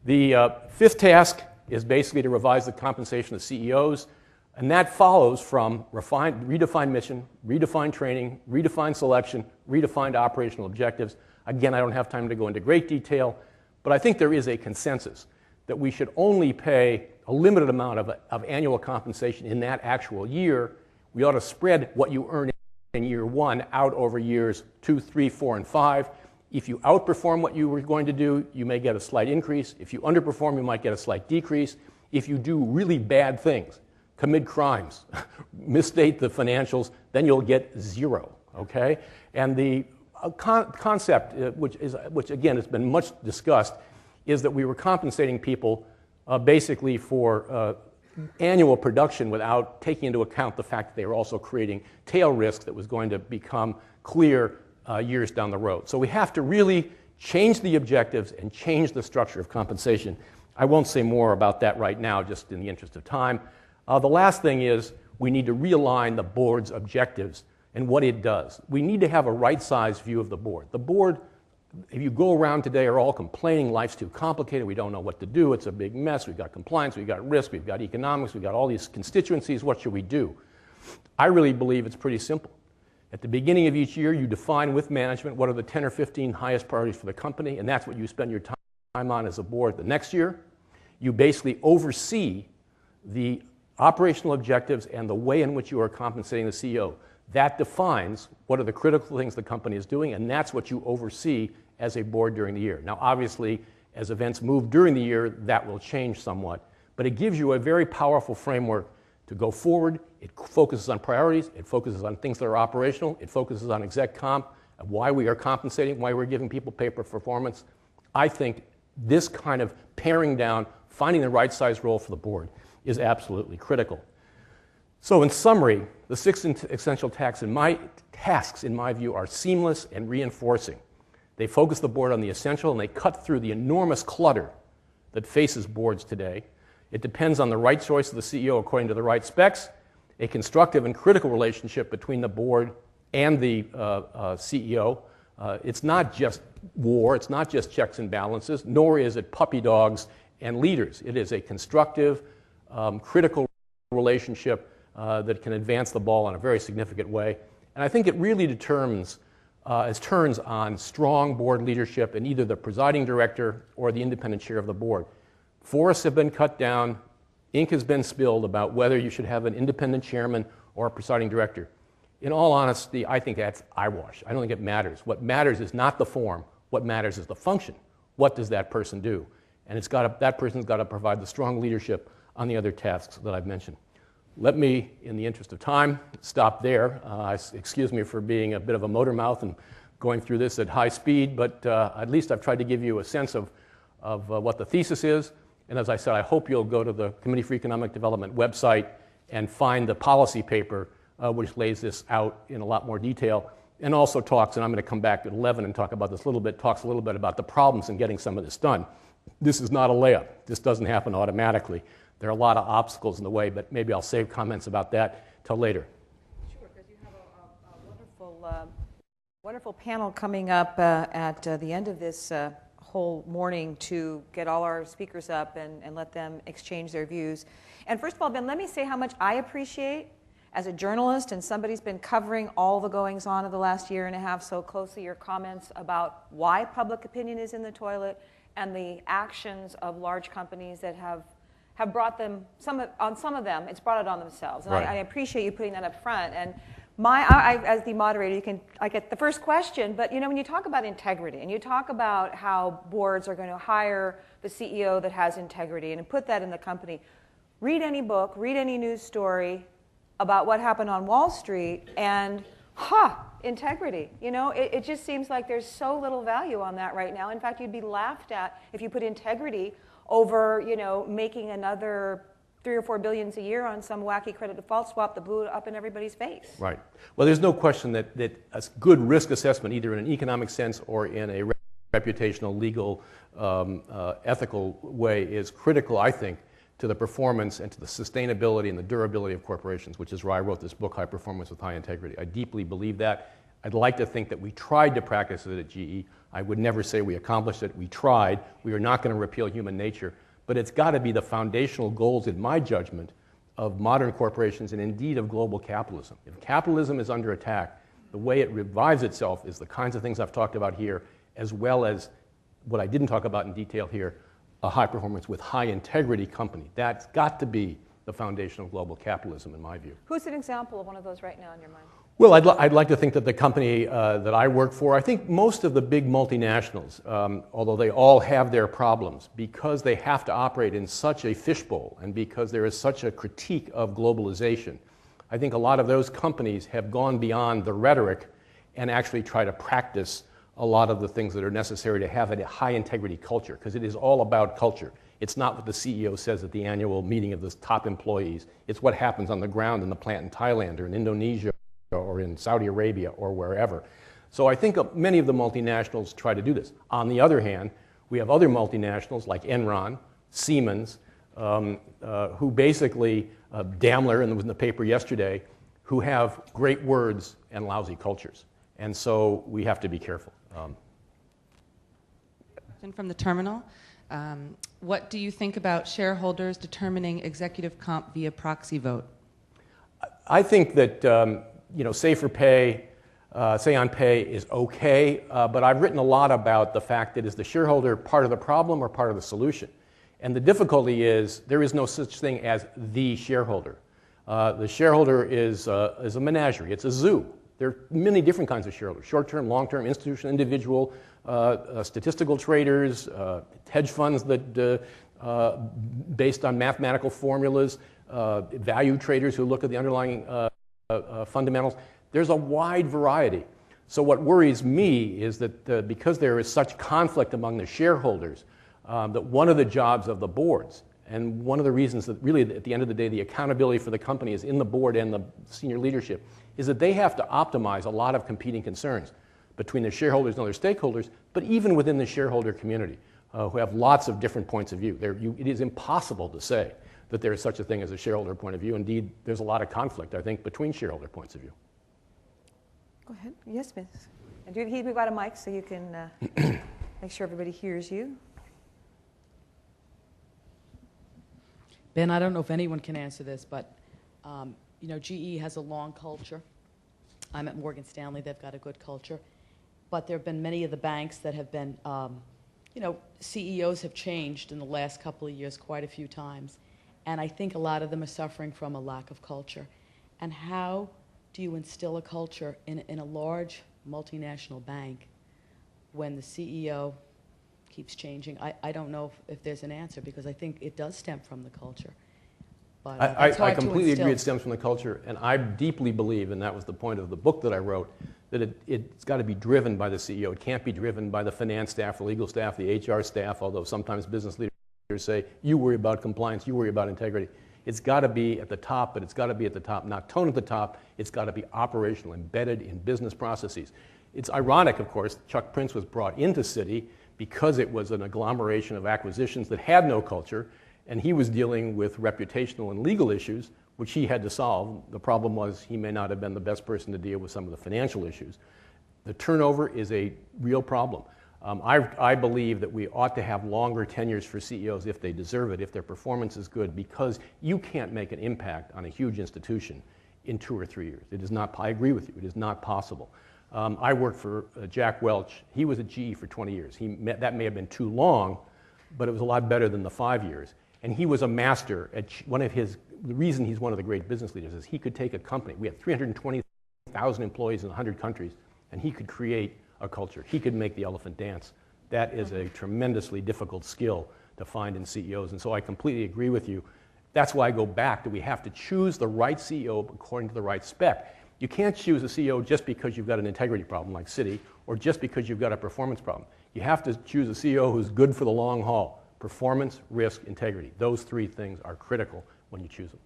The fifth task is basically to revise the compensation of CEOs, and that follows from redefined mission, redefined training, redefined selection, redefined operational objectives. Again, I don't have time to go into great detail, but I think there is a consensus that we should only pay a limited amount of annual compensation in that actual year. We ought to spread what you earn in year one out over years 2, 3, 4, and 5. If you outperform what you were going to do, you may get a slight increase. If you underperform, you might get a slight decrease. If you do really bad things, commit crimes, misstate the financials, then you'll get 0, okay? And the concept, which again has been much discussed, is that we were compensating people basically for annual production without taking into account the fact that they were also creating tail risk that was going to become clear years down the road. So we have to really change the objectives and change the structure of compensation. I won't say more about that right now, just in the interest of time. The last thing is we need to realign the board's objectives and what it does. We need to have a right-sized view of the board. The board, if you go around today, are all complaining life's too complicated, we don't know what to do, it's a big mess, we've got compliance, we've got risk, we've got economics, we've got all these constituencies, what should we do? I really believe it's pretty simple. At the beginning of each year, you define with management what are the 10 or 15 highest priorities for the company, and that's what you spend your time on as a board. The next year, you basically oversee the operational objectives and the way in which you are compensating the CEO. That defines what are the critical things the company is doing, and that's what you oversee as a board during the year. Now, obviously, as events move during the year, that will change somewhat, but it gives you a very powerful framework to go forward. It focuses on priorities, it focuses on things that are operational, it focuses on exec comp, and why we are compensating, why we're giving people pay for performance. I think this kind of paring down, finding the right size role for the board is absolutely critical. So in summary, the 6 essential tasks in my view are seamless and reinforcing. They focus the board on the essential and they cut through the enormous clutter that faces boards today. It depends on the right choice of the CEO according to the right specs, a constructive and critical relationship between the board and the CEO. It's not just war, it's not just checks and balances, nor is it puppy dogs and leaders. It is a constructive, critical relationship that can advance the ball in a very significant way. And I think it really turns on strong board leadership in either the presiding director or the independent chair of the board. Forests have been cut down, ink has been spilled about whether you should have an independent chairman or a presiding director. In all honesty, I think that's eyewash. I don't think it matters. What matters is not the form. What matters is the function. What does that person do? And that person's got to provide the strong leadership on the other tasks that I've mentioned. Let me, in the interest of time, stop there. Excuse me for being a bit of a motor mouth and going through this at high speed, but at least I've tried to give you a sense of what the thesis is. And as I said, I hope you'll go to the Committee for Economic Development website and find the policy paper which lays this out in a lot more detail, and also talks, and I'm going to come back at 11 and talk about this a little bit, talks a little bit about the problems in getting some of this done. This is not a layup. This doesn't happen automatically. There are a lot of obstacles in the way, but maybe I'll save comments about that till later. Sure, because you have a wonderful panel coming up at the end of this whole morning to get all our speakers up and let them exchange their views. And first of all, Ben, let me say how much I appreciate as a journalist and somebody who's been covering all the goings-on of the last year and a half so closely, your comments about why public opinion is in the toilet and the actions of large companies that have brought them, on some of them, it's brought it on themselves. And right. I appreciate you putting that up front. And as the moderator, I get the first question, but when you talk about integrity and you talk about how boards are going to hire the CEO that has integrity and put that in the company, read any book, read any news story about what happened on Wall Street and, integrity. It just seems like there's so little value on that right now. In fact, you'd be laughed at if you put integrity over, making another $3 or $4 billion a year on some wacky credit default swap that blew it up in everybody's face. Right. Well, there's no question that a good risk assessment, either in an economic sense or in a reputational, legal, ethical way, is critical, I think, to the performance and to the sustainability and the durability of corporations, which is why I wrote this book, High Performance with High Integrity. I deeply believe that. I'd like to think that we tried to practice it at GE. I would never say we accomplished it. We tried. We are not going to repeal human nature. But it's got to be the foundational goals, in my judgment, of modern corporations and indeed of global capitalism. If capitalism is under attack, the way it revives itself is the kinds of things I've talked about here, as well as what I didn't talk about in detail here, a high performance with high integrity company. That's got to be the foundation of global capitalism, in my view. Who's an example of one of those right now in your mind? Well, I'd like to think that the company that I work for, I think most of the big multinationals, although they all have their problems, because they have to operate in such a fishbowl and because there is such a critique of globalization, I think a lot of those companies have gone beyond the rhetoric and actually try to practice a lot of the things that are necessary to have a high integrity culture, because it is all about culture. It's not what the CEO says at the annual meeting of the top employees. It's what happens on the ground in the plant in Thailand or in Indonesia or in Saudi Arabia or wherever. So I think Mm-hmm. many of the multinationals try to do this. On the other hand, we have other multinationals like Enron, Siemens, who basically, Daimler, and it was in the paper yesterday, who have great words and lousy cultures. And so we have to be careful. Question from the terminal. What do you think about shareholders determining executive comp via proxy vote? I think that say for pay, say on pay is okay, but I've written a lot about the fact that is the shareholder part of the problem or part of the solution? And the difficulty is there is no such thing as the shareholder. The shareholder is a menagerie. It's a zoo. There are many different kinds of shareholders: short-term, long-term, institutional, individual, statistical traders, hedge funds that based on mathematical formulas, value traders who look at the underlying fundamentals. There's a wide variety. So what worries me is that because there is such conflict among the shareholders, that one of the jobs of the boards, and one of the reasons that really at the end of the day the accountability for the company is in the board and the senior leadership, is that they have to optimize a lot of competing concerns between the shareholders and other stakeholders, but even within the shareholder community, who have lots of different points of view. It is impossible to say that there is such a thing as a shareholder point of view. Indeed, there's a lot of conflict, I think, between shareholder points of view. Go ahead. Yes, miss. And we've got a mic so you can make sure everybody hears you. Ben, I don't know if anyone can answer this, but GE has a long culture. I'm at Morgan Stanley. They've got a good culture. But there have been many of the banks that have been, CEOs have changed in the last couple of years quite a few times. And I think a lot of them are suffering from a lack of culture. And how do you instill a culture in a large multinational bank when the CEO keeps changing? I don't know if there's an answer, because I think it does stem from the culture. But I completely agree it stems from the culture, and I deeply believe, and that was the point of the book that I wrote, that it's got to be driven by the CEO. It can't be driven by the finance staff, the legal staff, the HR staff, although sometimes business leaders say, you worry about compliance, you worry about integrity. It's got to be at the top, but it's got to be at the top, not tone at the top. It's got to be operational, embedded in business processes. It's ironic, of course, Chuck Prince was brought into Citi because it was an agglomeration of acquisitions that had no culture, and he was dealing with reputational and legal issues, which he had to solve. The problem was he may not have been the best person to deal with some of the financial issues. The turnover is a real problem. I believe that we ought to have longer tenures for CEOs if they deserve it, if their performance is good, because you can't make an impact on a huge institution in 2 or 3 years. It is not, I agree with you, it is not possible. I worked for Jack Welch. He was at GE for 20 years. That may have been too long, but it was a lot better than the 5 years. And he was a master at the reason he's one of the great business leaders is he could take a company. We had 320,000 employees in 100 countries, and he could create a culture. He could make the elephant dance. That is a tremendously difficult skill to find in CEOs, and so I completely agree with you. That's why I go back to we have to choose the right CEO according to the right spec. You can't choose a CEO just because you've got an integrity problem like Citi, or just because you've got a performance problem. You have to choose a CEO who's good for the long haul. Performance, risk, integrity. Those 3 things are critical when you choose them.